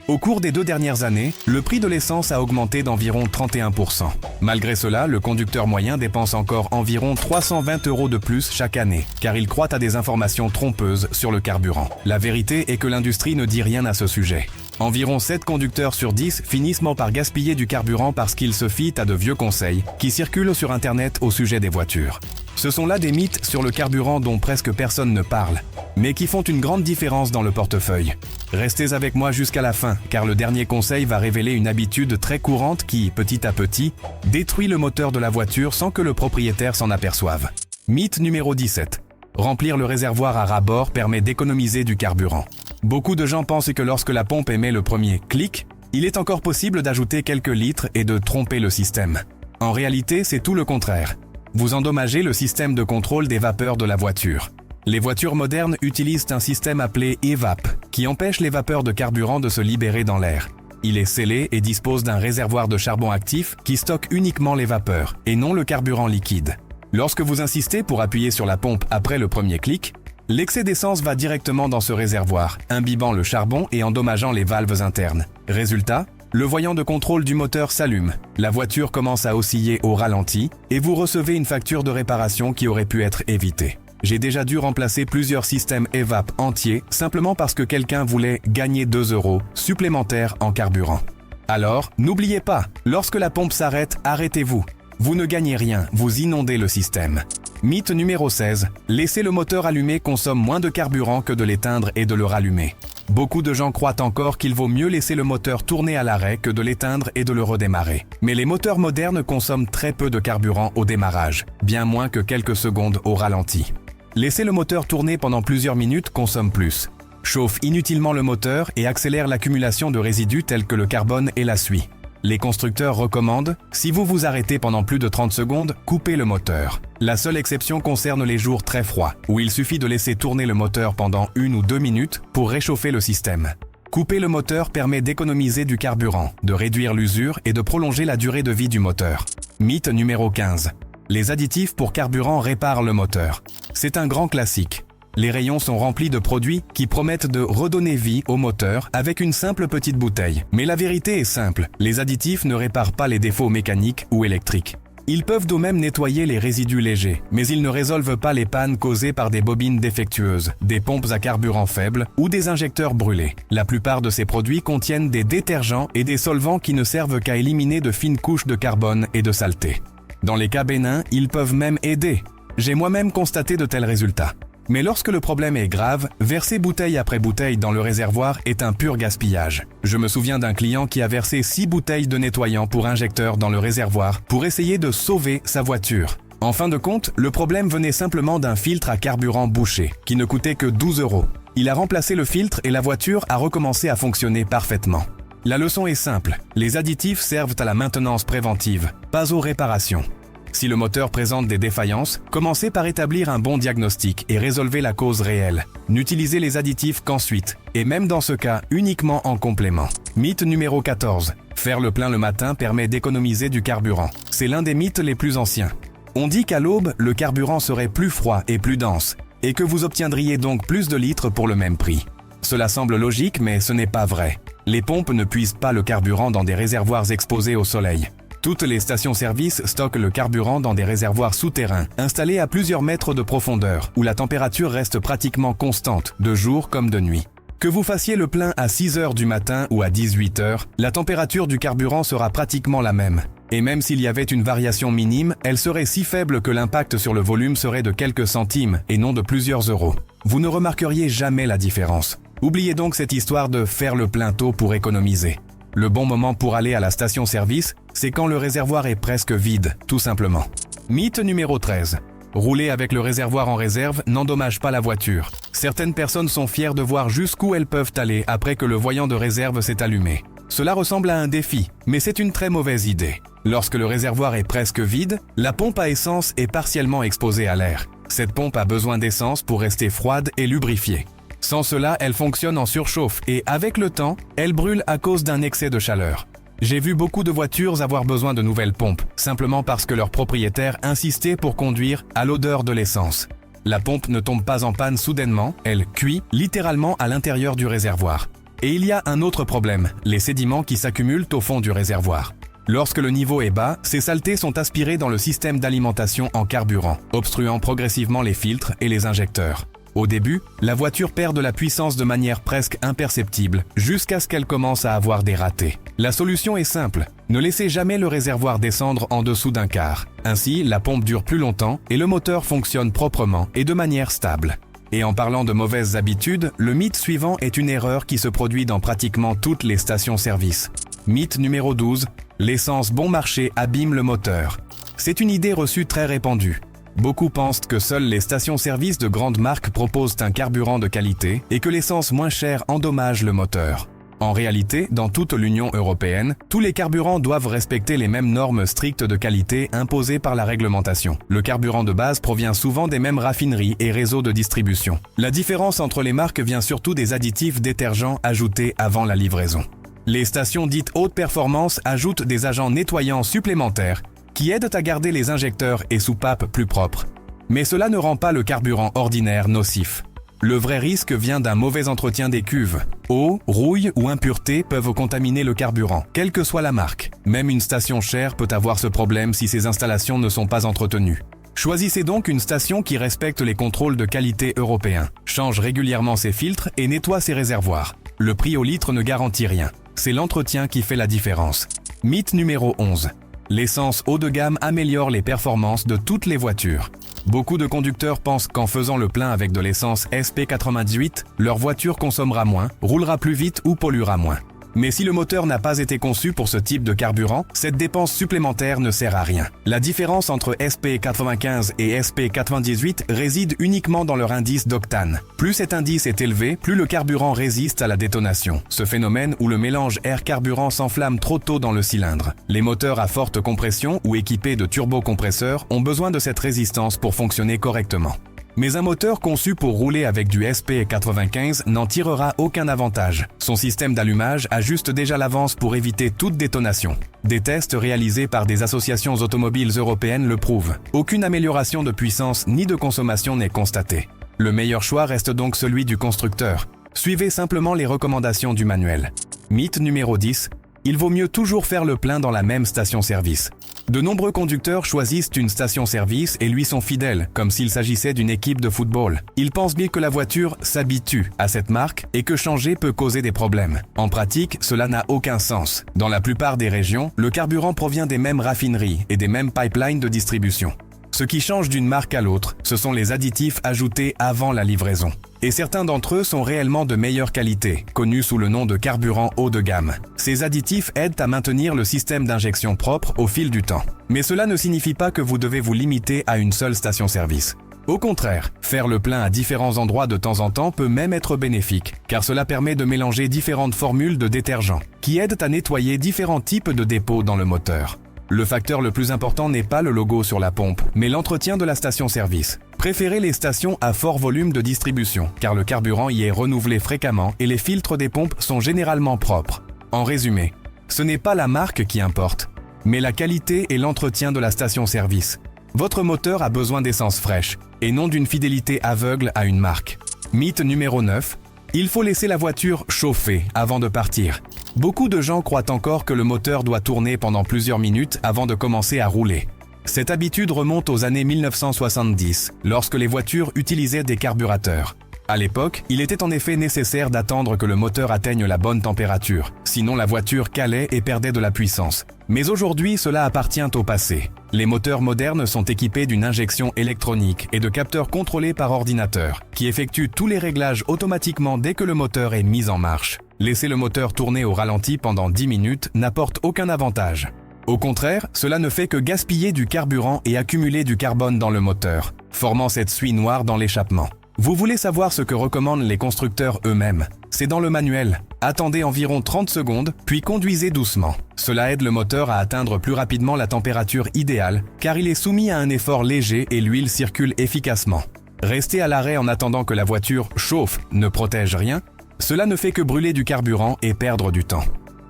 Au cours des 2 dernières années, le prix de l'essence a augmenté d'environ 31%. Malgré cela, le conducteur moyen dépense encore environ 320 € de plus chaque année, car il croit à des informations trompeuses sur le carburant. La vérité est que l'industrie ne dit rien à ce sujet. Environ 7 conducteurs sur 10 finissent par gaspiller du carburant parce qu'ils se fient à de vieux conseils qui circulent sur Internet au sujet des voitures. Ce sont là des mythes sur le carburant dont presque personne ne parle, mais qui font une grande différence dans le portefeuille. Restez avec moi jusqu'à la fin, car le dernier conseil va révéler une habitude très courante qui, petit à petit, détruit le moteur de la voiture sans que le propriétaire s'en aperçoive. Mythe numéro 17. Remplir le réservoir à ras-bord permet d'économiser du carburant. Beaucoup de gens pensent que lorsque la pompe émet le premier clic, il est encore possible d'ajouter quelques litres et de tromper le système. En réalité, c'est tout le contraire. Vous endommagez le système de contrôle des vapeurs de la voiture. Les voitures modernes utilisent un système appelé EVAP, qui empêche les vapeurs de carburant de se libérer dans l'air. Il est scellé et dispose d'un réservoir de charbon actif qui stocke uniquement les vapeurs, et non le carburant liquide. Lorsque vous insistez pour appuyer sur la pompe après le premier clic, l'excès d'essence va directement dans ce réservoir, imbibant le charbon et endommageant les valves internes. Résultat, le voyant de contrôle du moteur s'allume, la voiture commence à osciller au ralenti et vous recevez une facture de réparation qui aurait pu être évitée. J'ai déjà dû remplacer plusieurs systèmes EVAP entiers simplement parce que quelqu'un voulait gagner 2 € supplémentaires en carburant. Alors, n'oubliez pas, lorsque la pompe s'arrête, arrêtez-vous. Vous ne gagnez rien, vous inondez le système. Mythe numéro 16. Laisser le moteur allumé consomme moins de carburant que de l'éteindre et de le rallumer. Beaucoup de gens croient encore qu'il vaut mieux laisser le moteur tourner à l'arrêt que de l'éteindre et de le redémarrer. Mais les moteurs modernes consomment très peu de carburant au démarrage, bien moins que quelques secondes au ralenti. Laisser le moteur tourner pendant plusieurs minutes consomme plus, chauffe inutilement le moteur et accélère l'accumulation de résidus tels que le carbone et la suie. Les constructeurs recommandent, si vous vous arrêtez pendant plus de 30 secondes, coupez le moteur. La seule exception concerne les jours très froids, où il suffit de laisser tourner le moteur pendant 1 ou 2 minutes pour réchauffer le système. Couper le moteur permet d'économiser du carburant, de réduire l'usure et de prolonger la durée de vie du moteur. Mythe numéro 15. Les additifs pour carburant réparent le moteur. C'est un grand classique. Les rayons sont remplis de produits qui promettent de redonner vie au moteur avec une simple petite bouteille. Mais la vérité est simple, les additifs ne réparent pas les défauts mécaniques ou électriques. Ils peuvent de même nettoyer les résidus légers, mais ils ne résolvent pas les pannes causées par des bobines défectueuses, des pompes à carburant faible ou des injecteurs brûlés. La plupart de ces produits contiennent des détergents et des solvants qui ne servent qu'à éliminer de fines couches de carbone et de saleté. Dans les cas bénins, ils peuvent même aider. J'ai moi-même constaté de tels résultats. Mais lorsque le problème est grave, verser bouteille après bouteille dans le réservoir est un pur gaspillage. Je me souviens d'un client qui a versé 6 bouteilles de nettoyant pour injecteur dans le réservoir pour essayer de sauver sa voiture. En fin de compte, le problème venait simplement d'un filtre à carburant bouché, qui ne coûtait que 12 €. Il a remplacé le filtre et la voiture a recommencé à fonctionner parfaitement. La leçon est simple, les additifs servent à la maintenance préventive, pas aux réparations. Si le moteur présente des défaillances, commencez par établir un bon diagnostic et résolvez la cause réelle. N'utilisez les additifs qu'ensuite, et même dans ce cas, uniquement en complément. Mythe numéro 14. Faire le plein le matin permet d'économiser du carburant. C'est l'un des mythes les plus anciens. On dit qu'à l'aube, le carburant serait plus froid et plus dense, et que vous obtiendriez donc plus de litres pour le même prix. Cela semble logique, mais ce n'est pas vrai. Les pompes ne puisent pas le carburant dans des réservoirs exposés au soleil. Toutes les stations-service stockent le carburant dans des réservoirs souterrains, installés à plusieurs mètres de profondeur, où la température reste pratiquement constante, de jour comme de nuit. Que vous fassiez le plein à 6 h du matin ou à 18 h, la température du carburant sera pratiquement la même. Et même s'il y avait une variation minime, elle serait si faible que l'impact sur le volume serait de quelques centimes et non de plusieurs euros. Vous ne remarqueriez jamais la différence. Oubliez donc cette histoire de faire le plein tôt pour économiser. Le bon moment pour aller à la station-service, c'est quand le réservoir est presque vide, tout simplement. Mythe numéro 13. Rouler avec le réservoir en réserve n'endommage pas la voiture. Certaines personnes sont fières de voir jusqu'où elles peuvent aller après que le voyant de réserve s'est allumé. Cela ressemble à un défi, mais c'est une très mauvaise idée. Lorsque le réservoir est presque vide, la pompe à essence est partiellement exposée à l'air. Cette pompe a besoin d'essence pour rester froide et lubrifiée. Sans cela, elle fonctionne en surchauffe et, avec le temps, elle brûle à cause d'un excès de chaleur. J'ai vu beaucoup de voitures avoir besoin de nouvelles pompes, simplement parce que leur propriétaire insistait pour conduire à l'odeur de l'essence. La pompe ne tombe pas en panne soudainement, elle cuit littéralement à l'intérieur du réservoir. Et il y a un autre problème, les sédiments qui s'accumulent au fond du réservoir. Lorsque le niveau est bas, ces saletés sont aspirées dans le système d'alimentation en carburant, obstruant progressivement les filtres et les injecteurs. Au début, la voiture perd de la puissance de manière presque imperceptible, jusqu'à ce qu'elle commence à avoir des ratés. La solution est simple, ne laissez jamais le réservoir descendre en dessous d'un quart. Ainsi, la pompe dure plus longtemps et le moteur fonctionne proprement et de manière stable. Et en parlant de mauvaises habitudes, le mythe suivant est une erreur qui se produit dans pratiquement toutes les stations-service. Mythe numéro 12, l'essence bon marché abîme le moteur. C'est une idée reçue très répandue. Beaucoup pensent que seules les stations-service de grandes marques proposent un carburant de qualité et que l'essence moins chère endommage le moteur. En réalité, dans toute l'Union européenne, tous les carburants doivent respecter les mêmes normes strictes de qualité imposées par la réglementation. Le carburant de base provient souvent des mêmes raffineries et réseaux de distribution. La différence entre les marques vient surtout des additifs détergents ajoutés avant la livraison. Les stations dites haute performance ajoutent des agents nettoyants supplémentaires qui aident à garder les injecteurs et soupapes plus propres. Mais cela ne rend pas le carburant ordinaire nocif. Le vrai risque vient d'un mauvais entretien des cuves. Eau, rouille ou impuretés peuvent contaminer le carburant, quelle que soit la marque. Même une station chère peut avoir ce problème si ses installations ne sont pas entretenues. Choisissez donc une station qui respecte les contrôles de qualité européens, change régulièrement ses filtres et nettoie ses réservoirs. Le prix au litre ne garantit rien. C'est l'entretien qui fait la différence. Mythe numéro 11. L'essence haut de gamme améliore les performances de toutes les voitures. Beaucoup de conducteurs pensent qu'en faisant le plein avec de l'essence SP98, leur voiture consommera moins, roulera plus vite ou polluera moins. Mais si le moteur n'a pas été conçu pour ce type de carburant, cette dépense supplémentaire ne sert à rien. La différence entre SP95 et SP98 réside uniquement dans leur indice d'octane. Plus cet indice est élevé, plus le carburant résiste à la détonation. Ce phénomène où le mélange air-carburant s'enflamme trop tôt dans le cylindre. Les moteurs à forte compression ou équipés de turbocompresseurs ont besoin de cette résistance pour fonctionner correctement. Mais un moteur conçu pour rouler avec du SP95 n'en tirera aucun avantage. Son système d'allumage ajuste déjà l'avance pour éviter toute détonation. Des tests réalisés par des associations automobiles européennes le prouvent. Aucune amélioration de puissance ni de consommation n'est constatée. Le meilleur choix reste donc celui du constructeur. Suivez simplement les recommandations du manuel. Mythe numéro 10. Il vaut mieux toujours faire le plein dans la même station-service. De nombreux conducteurs choisissent une station-service et lui sont fidèles, comme s'il s'agissait d'une équipe de football. Ils pensent bien que la voiture s'habitue à cette marque et que changer peut causer des problèmes. En pratique, cela n'a aucun sens. Dans la plupart des régions, le carburant provient des mêmes raffineries et des mêmes pipelines de distribution. Ce qui change d'une marque à l'autre, ce sont les additifs ajoutés avant la livraison. Et certains d'entre eux sont réellement de meilleure qualité, connus sous le nom de carburant haut de gamme. Ces additifs aident à maintenir le système d'injection propre au fil du temps. Mais cela ne signifie pas que vous devez vous limiter à une seule station-service. Au contraire, faire le plein à différents endroits de temps en temps peut même être bénéfique, car cela permet de mélanger différentes formules de détergents, qui aident à nettoyer différents types de dépôts dans le moteur. Le facteur le plus important n'est pas le logo sur la pompe, mais l'entretien de la station-service. Préférez les stations à fort volume de distribution, car le carburant y est renouvelé fréquemment et les filtres des pompes sont généralement propres. En résumé, ce n'est pas la marque qui importe, mais la qualité et l'entretien de la station-service. Votre moteur a besoin d'essence fraîche, et non d'une fidélité aveugle à une marque. Mythe numéro 9. Il faut laisser la voiture chauffer avant de partir. Beaucoup de gens croient encore que le moteur doit tourner pendant plusieurs minutes avant de commencer à rouler. Cette habitude remonte aux années 1970, lorsque les voitures utilisaient des carburateurs. À l'époque, il était en effet nécessaire d'attendre que le moteur atteigne la bonne température, sinon la voiture calait et perdait de la puissance. Mais aujourd'hui, cela appartient au passé. Les moteurs modernes sont équipés d'une injection électronique et de capteurs contrôlés par ordinateur, qui effectuent tous les réglages automatiquement dès que le moteur est mis en marche. Laisser le moteur tourner au ralenti pendant 10 minutes n'apporte aucun avantage. Au contraire, cela ne fait que gaspiller du carburant et accumuler du carbone dans le moteur, formant cette suie noire dans l'échappement. Vous voulez savoir ce que recommandent les constructeurs eux-mêmes? C'est dans le manuel. Attendez environ 30 secondes, puis conduisez doucement. Cela aide le moteur à atteindre plus rapidement la température idéale, car il est soumis à un effort léger et l'huile circule efficacement. Rester à l'arrêt en attendant que la voiture chauffe ne protège rien. Cela ne fait que brûler du carburant et perdre du temps.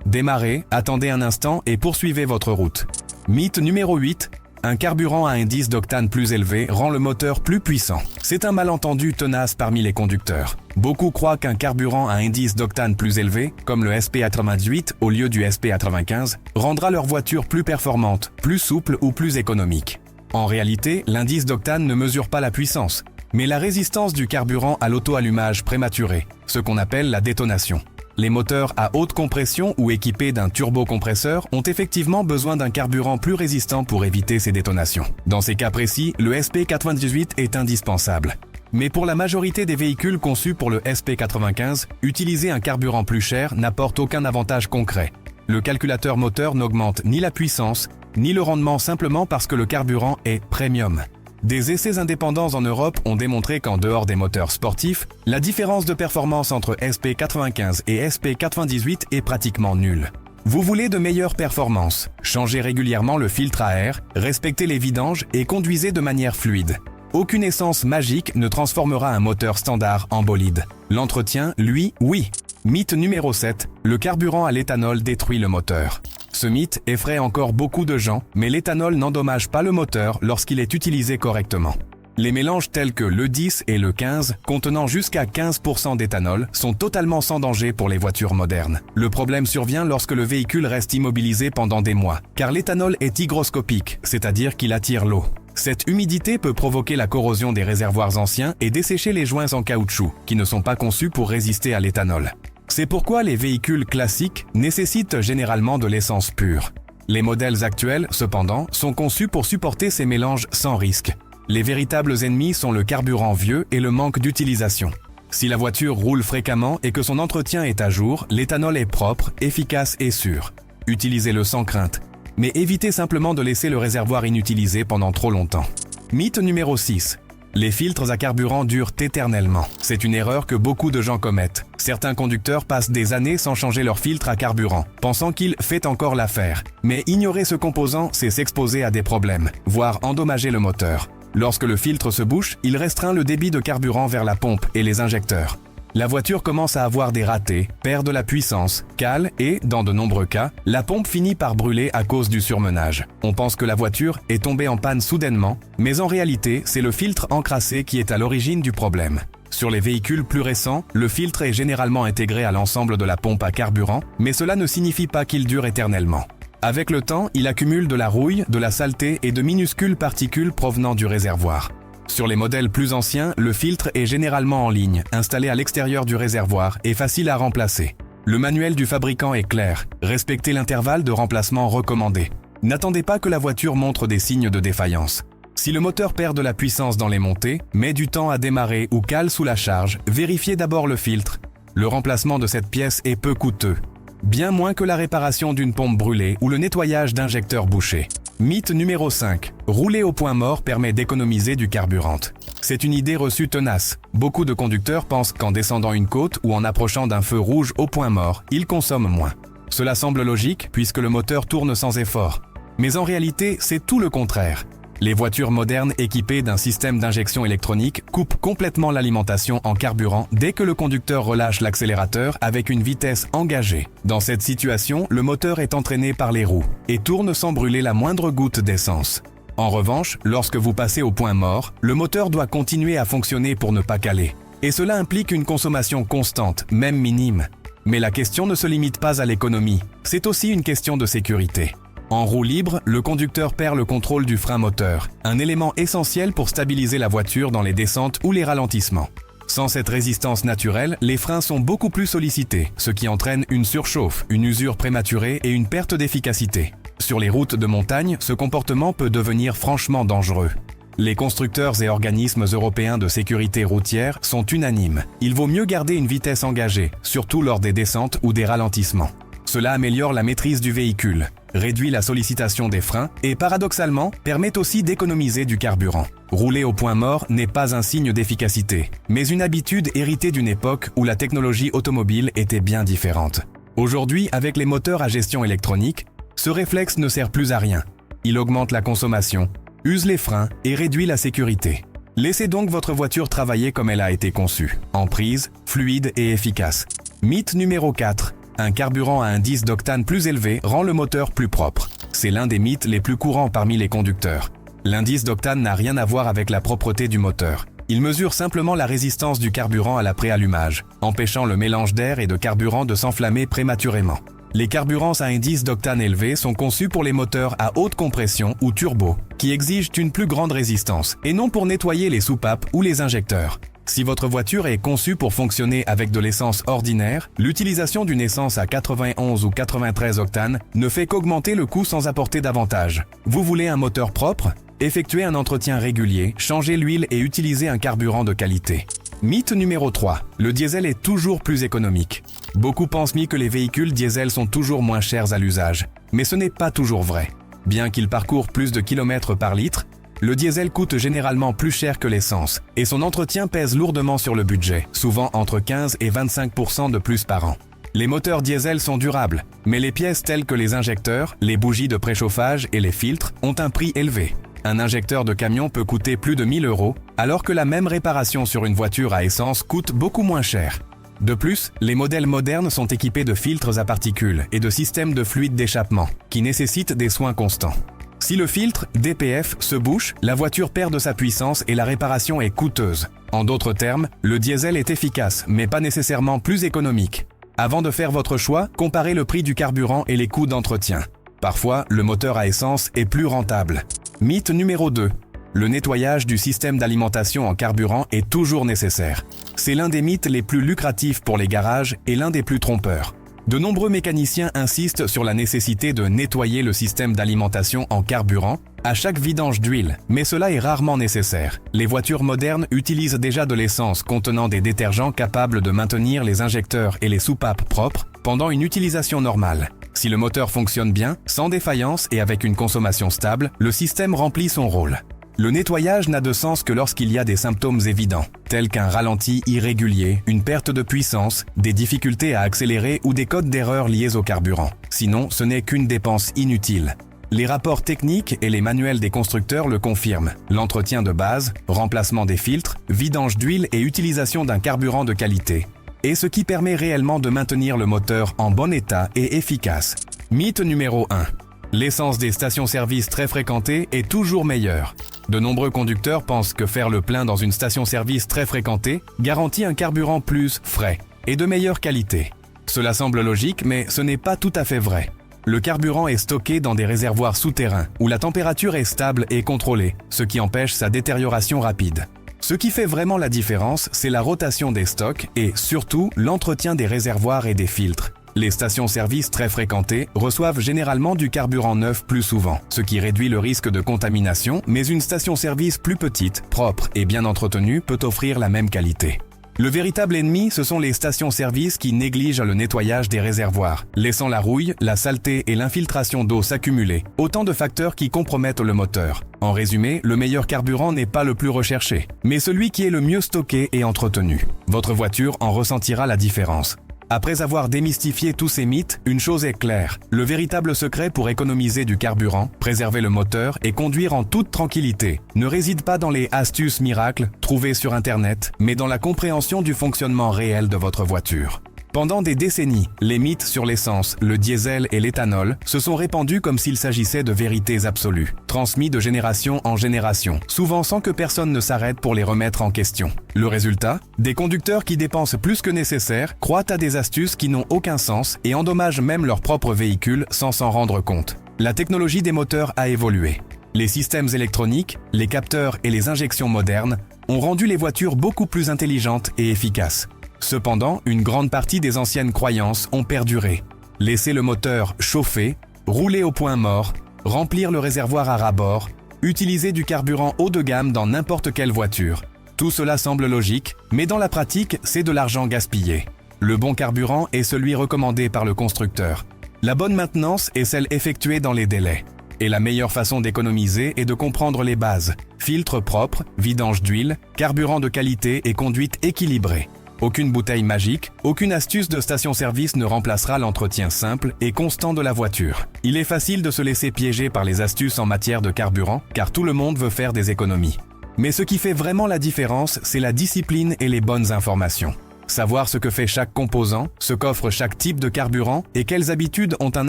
Démarrez, attendez un instant et poursuivez votre route. Mythe numéro 8. Un carburant à indice d'octane plus élevé rend le moteur plus puissant. C'est un malentendu tenace parmi les conducteurs. Beaucoup croient qu'un carburant à indice d'octane plus élevé, comme le SP98 au lieu du SP95, rendra leur voiture plus performante, plus souple ou plus économique. En réalité, l'indice d'octane ne mesure pas la puissance, mais la résistance du carburant à l'auto-allumage prématuré, ce qu'on appelle la détonation. Les moteurs à haute compression ou équipés d'un turbocompresseur ont effectivement besoin d'un carburant plus résistant pour éviter ces détonations. Dans ces cas précis, le SP98 est indispensable. Mais pour la majorité des véhicules conçus pour le SP95, utiliser un carburant plus cher n'apporte aucun avantage concret. Le calculateur moteur n'augmente ni la puissance, ni le rendement simplement parce que le carburant est premium. Des essais indépendants en Europe ont démontré qu'en dehors des moteurs sportifs, la différence de performance entre SP95 et SP98 est pratiquement nulle. Vous voulez de meilleures performances, changez régulièrement le filtre à air, respectez les vidanges et conduisez de manière fluide. Aucune essence magique ne transformera un moteur standard en bolide. L'entretien, lui, oui. Mythe numéro 7, le carburant à l'éthanol détruit le moteur. Ce mythe effraie encore beaucoup de gens, mais l'éthanol n'endommage pas le moteur lorsqu'il est utilisé correctement. Les mélanges tels que l'E10 et l'E15, contenant jusqu'à 15% d'éthanol, sont totalement sans danger pour les voitures modernes. Le problème survient lorsque le véhicule reste immobilisé pendant des mois, car l'éthanol est hygroscopique, c'est-à-dire qu'il attire l'eau. Cette humidité peut provoquer la corrosion des réservoirs anciens et dessécher les joints en caoutchouc, qui ne sont pas conçus pour résister à l'éthanol. C'est pourquoi les véhicules classiques nécessitent généralement de l'essence pure. Les modèles actuels, cependant, sont conçus pour supporter ces mélanges sans risque. Les véritables ennemis sont le carburant vieux et le manque d'utilisation. Si la voiture roule fréquemment et que son entretien est à jour, l'éthanol est propre, efficace et sûr. Utilisez-le sans crainte. Mais évitez simplement de laisser le réservoir inutilisé pendant trop longtemps. Mythe numéro 6. Les filtres à carburant durent éternellement. C'est une erreur que beaucoup de gens commettent. Certains conducteurs passent des années sans changer leur filtre à carburant, pensant qu'il fait encore l'affaire. Mais ignorer ce composant, c'est s'exposer à des problèmes, voire endommager le moteur. Lorsque le filtre se bouche, il restreint le débit de carburant vers la pompe et les injecteurs. La voiture commence à avoir des ratés, perd de la puissance, cale et, dans de nombreux cas, la pompe finit par brûler à cause du surmenage. On pense que la voiture est tombée en panne soudainement, mais en réalité, c'est le filtre encrassé qui est à l'origine du problème. Sur les véhicules plus récents, le filtre est généralement intégré à l'ensemble de la pompe à carburant, mais cela ne signifie pas qu'il dure éternellement. Avec le temps, il accumule de la rouille, de la saleté et de minuscules particules provenant du réservoir. Sur les modèles plus anciens, le filtre est généralement en ligne, installé à l'extérieur du réservoir et facile à remplacer. Le manuel du fabricant est clair, respectez l'intervalle de remplacement recommandé. N'attendez pas que la voiture montre des signes de défaillance. Si le moteur perd de la puissance dans les montées, met du temps à démarrer ou cale sous la charge, vérifiez d'abord le filtre. Le remplacement de cette pièce est peu coûteux, bien moins que la réparation d'une pompe brûlée ou le nettoyage d'injecteurs bouchés. Mythe numéro 5. Rouler au point mort permet d'économiser du carburant. C'est une idée reçue tenace. Beaucoup de conducteurs pensent qu'en descendant une côte ou en approchant d'un feu rouge au point mort, ils consomment moins. Cela semble logique puisque le moteur tourne sans effort. Mais en réalité, c'est tout le contraire. Les voitures modernes équipées d'un système d'injection électronique coupent complètement l'alimentation en carburant dès que le conducteur relâche l'accélérateur avec une vitesse engagée. Dans cette situation, le moteur est entraîné par les roues et tourne sans brûler la moindre goutte d'essence. En revanche, lorsque vous passez au point mort, le moteur doit continuer à fonctionner pour ne pas caler. Et cela implique une consommation constante, même minime. Mais la question ne se limite pas à l'économie, c'est aussi une question de sécurité. En roue libre, le conducteur perd le contrôle du frein moteur, un élément essentiel pour stabiliser la voiture dans les descentes ou les ralentissements. Sans cette résistance naturelle, les freins sont beaucoup plus sollicités, ce qui entraîne une surchauffe, une usure prématurée et une perte d'efficacité. Sur les routes de montagne, ce comportement peut devenir franchement dangereux. Les constructeurs et organismes européens de sécurité routière sont unanimes. Il vaut mieux garder une vitesse engagée, surtout lors des descentes ou des ralentissements. Cela améliore la maîtrise du véhicule, réduit la sollicitation des freins et, paradoxalement, permet aussi d'économiser du carburant. Rouler au point mort n'est pas un signe d'efficacité, mais une habitude héritée d'une époque où la technologie automobile était bien différente. Aujourd'hui, avec les moteurs à gestion électronique, ce réflexe ne sert plus à rien. Il augmente la consommation, use les freins et réduit la sécurité. Laissez donc votre voiture travailler comme elle a été conçue, en prise, fluide et efficace. Mythe numéro 4. Un carburant à indice d'octane plus élevé rend le moteur plus propre. C'est l'un des mythes les plus courants parmi les conducteurs. L'indice d'octane n'a rien à voir avec la propreté du moteur. Il mesure simplement la résistance du carburant à la préallumage, empêchant le mélange d'air et de carburant de s'enflammer prématurément. Les carburants à indice d'octane élevé sont conçus pour les moteurs à haute compression ou turbo, qui exigent une plus grande résistance, et non pour nettoyer les soupapes ou les injecteurs. Si votre voiture est conçue pour fonctionner avec de l'essence ordinaire, l'utilisation d'une essence à 91 ou 93 octanes ne fait qu'augmenter le coût sans apporter d'avantage. Vous voulez un moteur propre? Effectuez un entretien régulier, changez l'huile et utilisez un carburant de qualité. Mythe numéro 3. Le diesel est toujours plus économique. Beaucoup pensent que les véhicules diesel sont toujours moins chers à l'usage, mais ce n'est pas toujours vrai. Bien qu'il parcourt plus de kilomètres par litre, le diesel coûte généralement plus cher que l'essence, et son entretien pèse lourdement sur le budget, souvent entre 15 et 25% de plus par an. Les moteurs diesel sont durables, mais les pièces telles que les injecteurs, les bougies de préchauffage et les filtres ont un prix élevé. Un injecteur de camion peut coûter plus de 1000 €, alors que la même réparation sur une voiture à essence coûte beaucoup moins cher. De plus, les modèles modernes sont équipés de filtres à particules et de systèmes de fluide d'échappement, qui nécessitent des soins constants. Si le filtre, DPF, se bouche, la voiture perd de sa puissance et la réparation est coûteuse. En d'autres termes, le diesel est efficace, mais pas nécessairement plus économique. Avant de faire votre choix, comparez le prix du carburant et les coûts d'entretien. Parfois, le moteur à essence est plus rentable. Mythe numéro 2. Le nettoyage du système d'alimentation en carburant est toujours nécessaire. C'est l'un des mythes les plus lucratifs pour les garages et l'un des plus trompeurs. De nombreux mécaniciens insistent sur la nécessité de nettoyer le système d'alimentation en carburant à chaque vidange d'huile, mais cela est rarement nécessaire. Les voitures modernes utilisent déjà de l'essence contenant des détergents capables de maintenir les injecteurs et les soupapes propres pendant une utilisation normale. Si le moteur fonctionne bien, sans défaillance et avec une consommation stable, le système remplit son rôle. Le nettoyage n'a de sens que lorsqu'il y a des symptômes évidents, tels qu'un ralenti irrégulier, une perte de puissance, des difficultés à accélérer ou des codes d'erreur liés au carburant. Sinon, ce n'est qu'une dépense inutile. Les rapports techniques et les manuels des constructeurs le confirment. L'entretien de base, remplacement des filtres, vidange d'huile et utilisation d'un carburant de qualité est ce qui permet réellement de maintenir le moteur en bon état et efficace. Mythe numéro 1. L'essence des stations-service très fréquentées est toujours meilleure. De nombreux conducteurs pensent que faire le plein dans une station-service très fréquentée garantit un carburant plus frais et de meilleure qualité. Cela semble logique, mais ce n'est pas tout à fait vrai. Le carburant est stocké dans des réservoirs souterrains où la température est stable et contrôlée, ce qui empêche sa détérioration rapide. Ce qui fait vraiment la différence, c'est la rotation des stocks et, surtout, l'entretien des réservoirs et des filtres. Les stations-service très fréquentées reçoivent généralement du carburant neuf plus souvent, ce qui réduit le risque de contamination, mais une station-service plus petite, propre et bien entretenue peut offrir la même qualité. Le véritable ennemi, ce sont les stations-service qui négligent le nettoyage des réservoirs, laissant la rouille, la saleté et l'infiltration d'eau s'accumuler, autant de facteurs qui compromettent le moteur. En résumé, le meilleur carburant n'est pas le plus recherché, mais celui qui est le mieux stocké et entretenu. Votre voiture en ressentira la différence. Après avoir démystifié tous ces mythes, une chose est claire. Le véritable secret pour économiser du carburant, préserver le moteur et conduire en toute tranquillité ne réside pas dans les astuces miracles trouvées sur Internet, mais dans la compréhension du fonctionnement réel de votre voiture. Pendant des décennies, les mythes sur l'essence, le diesel et l'éthanol se sont répandus comme s'il s'agissait de vérités absolues, transmis de génération en génération, souvent sans que personne ne s'arrête pour les remettre en question. Le résultat ? Des conducteurs qui dépensent plus que nécessaire, croient à des astuces qui n'ont aucun sens et endommagent même leur propre véhicule sans s'en rendre compte. La technologie des moteurs a évolué. Les systèmes électroniques, les capteurs et les injections modernes ont rendu les voitures beaucoup plus intelligentes et efficaces. Cependant, une grande partie des anciennes croyances ont perduré. Laisser le moteur chauffer, rouler au point mort, remplir le réservoir à ras-bord, utiliser du carburant haut de gamme dans n'importe quelle voiture. Tout cela semble logique, mais dans la pratique, c'est de l'argent gaspillé. Le bon carburant est celui recommandé par le constructeur. La bonne maintenance est celle effectuée dans les délais. Et la meilleure façon d'économiser est de comprendre les bases. Filtre propre, vidange d'huile, carburant de qualité et conduite équilibrée. Aucune bouteille magique, aucune astuce de station-service ne remplacera l'entretien simple et constant de la voiture. Il est facile de se laisser piéger par les astuces en matière de carburant, car tout le monde veut faire des économies. Mais ce qui fait vraiment la différence, c'est la discipline et les bonnes informations. Savoir ce que fait chaque composant, ce qu'offre chaque type de carburant et quelles habitudes ont un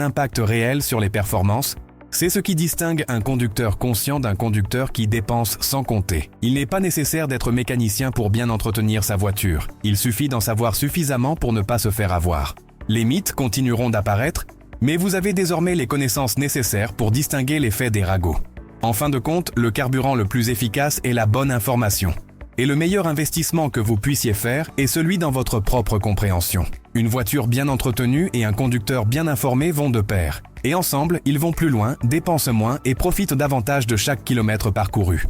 impact réel sur les performances, C'est ce qui distingue un conducteur conscient d'un conducteur qui dépense sans compter. Il n'est pas nécessaire d'être mécanicien pour bien entretenir sa voiture. Il suffit d'en savoir suffisamment pour ne pas se faire avoir. Les mythes continueront d'apparaître, mais vous avez désormais les connaissances nécessaires pour distinguer les faits des ragots. En fin de compte, le carburant le plus efficace est la bonne information. Et le meilleur investissement que vous puissiez faire est celui dans votre propre compréhension. Une voiture bien entretenue et un conducteur bien informé vont de pair. Et ensemble, ils vont plus loin, dépensent moins et profitent davantage de chaque kilomètre parcouru.